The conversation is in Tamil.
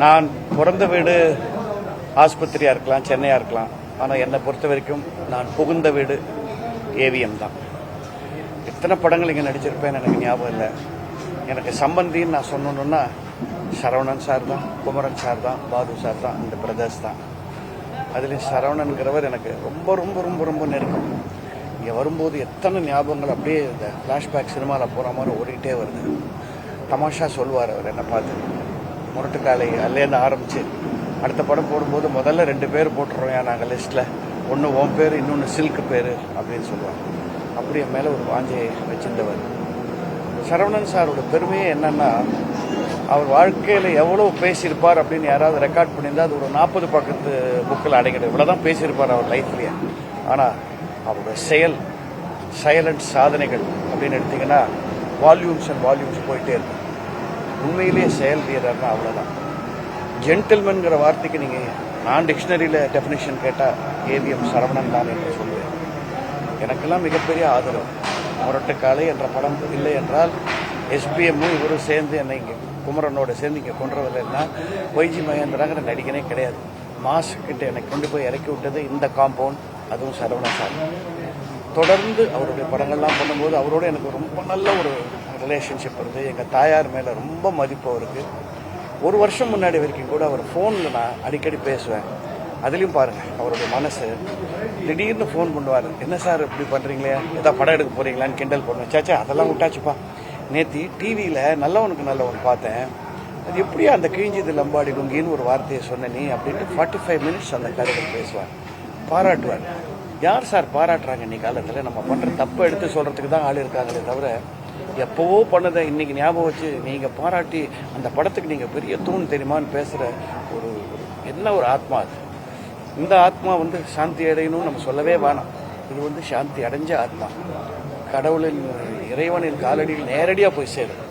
நான் பிறந்த வீடு ஆஸ்பத்திரியாக இருக்கலாம், சென்னையாக இருக்கலாம். ஆனால் என்னை பொறுத்த வரைக்கும் நான் புகுந்த வீடு ஏவிஎம் தான். எத்தனை படங்கள் இங்கே நடிச்சிருப்பேன்னு எனக்கு ஞாபகம் இல்லை. எனக்கு சம்பந்தின்னு நான் சொன்னோன்னா சரவணன் சார் தான், குமரன் சார் தான், பாது சார் தான், இந்த பிரதர்ஸ் தான். அதுலேயும் சரவணன்கிறவர் எனக்கு ரொம்ப ரொம்ப ரொம்ப ரொம்ப நெருக்கம். இங்கே வரும்போது எத்தனை ஞாபகங்கள் அப்படியே இந்த ஃப்ளாஷ்பேக் சினிமாவில் போகிற மாதிரி ஓடிக்கிட்டே வருது. தமாஷா சொல்லுவார் அவர் என்னை பார்த்து, முரட்டுக்காலை அல்லேருந்து ஆரம்பித்து அடுத்த படம் போடும்போது முதல்ல 2 பேர் போட்டுறோம் நாங்கள் லிஸ்ட்டில், ஒன்று உன் பேர், இன்னொன்று சில்க்கு பேர் அப்படின்னு சொல்லுவாங்க. அப்படி என் மேலே ஒரு வாஞ்சையை வச்சிருந்தவர் சரவணன் சாரோட பெருமையே என்னன்னா, அவர் வாழ்க்கையில் எவ்வளோ பேசியிருப்பார் அப்படின்னு யாராவது ரெக்கார்ட் பண்ணியிருந்தா அது ஒரு 40 பக்கத்து புக்கில் அடங்கிடும். இவ்வளோதான் பேசியிருப்பார் அவர் லைஃப்லேயே. ஆனால் அவரோட சைலண்ட் சாதனைகள் அப்படின்னு எடுத்திங்கன்னா வால்யூம்ஸ் அண்ட் வால்யூம்ஸ் போயிட்டே இருக்கும். உண்மையிலேயே செயல் வீரர்னா அவ்வளோதான். ஜென்டில்மன்கிற வார்த்தைக்கு நீங்கள் நான் டிக்ஷனரியில் டெஃபினேஷன் கேட்டால் ஏவிஎம் சரவணன் தான் என்று சொல்லுவேன். எனக்கெல்லாம் மிகப்பெரிய ஆதரவு. முரட்டுக்காலை என்ற படம் இல்லை என்றால் எஸ்பிஎம்மும் இவரும் சேர்ந்து என்னை இங்கே குமரனோட சேர்ந்து இங்கே கொண்டு வரலைன்னா ஒய்ஜி மகேந்திராங்கிற நடிகனே கிடையாது. மாஸ்கிட்ட என்னை கொண்டு போய் இறக்கி விட்டது இந்த காம்பவுண்ட், அதுவும் சரவணன் சார். தொடர்ந்து அவருடைய படங்கள்லாம் பண்ணும்போது அவரோட எனக்கு ரொம்ப நல்ல ஒரு ரிலேஷன்ஷிப் இருக்குது. எங்கள் தாயார் மேலே ரொம்ப மதிப்பு அவருக்கு. 1 வருஷம் முன்னாடி வரைக்கும் கூட அவர் ஃபோனில் நான் அடிக்கடி பேசுவேன். அதுலேயும் பாருங்கள் அவருடைய மனசு. திடீர்னு ஃபோன் பண்ணுவார், என்ன சார் இப்படி பண்ணுறீங்களே, ஏதாவது படம் எடுக்க போகிறீங்களான்னு கிண்டல் பண்ணுவேன். சாச்சா அதெல்லாம் விட்டாச்சுப்பா, நேற்று டிவியில் நல்லவனுக்கு நல்லவன் பார்த்தேன், அது எப்படியா அந்த கிழிஞ்சது லம்பாடி லுங்கின்னு ஒரு வார்த்தையை சொன்ன நீ அப்படின்ட்டு 45 மினிட்ஸ் அந்த கதைகள் பேசுவார், பாராட்டுவார். யார் சார் பாராட்டுறாங்க இன்னைக்கு காலத்தில்? நம்ம பண்ணுற தப்பை எடுத்து சொல்கிறதுக்கு தான் ஆள் இருக்காங்களே தவிர எப்போவோ பண்ணதை இன்னைக்கு ஞாபகம் வச்சு நீங்கள் பாராட்டி அந்த படத்துக்கு நீங்கள் பெரிய தூண் தெரியுமான்னு பேசுகிற ஒரு என்ன ஒரு ஆத்மா அது. இந்த ஆத்மா சாந்தி அடையணும்னு நம்ம சொல்லவே வேணாம். இது சாந்தி அடைஞ்ச ஆத்மா. கடவுளின் இறைவனின் காலடியில் நேரடியாக போய் சேரும்.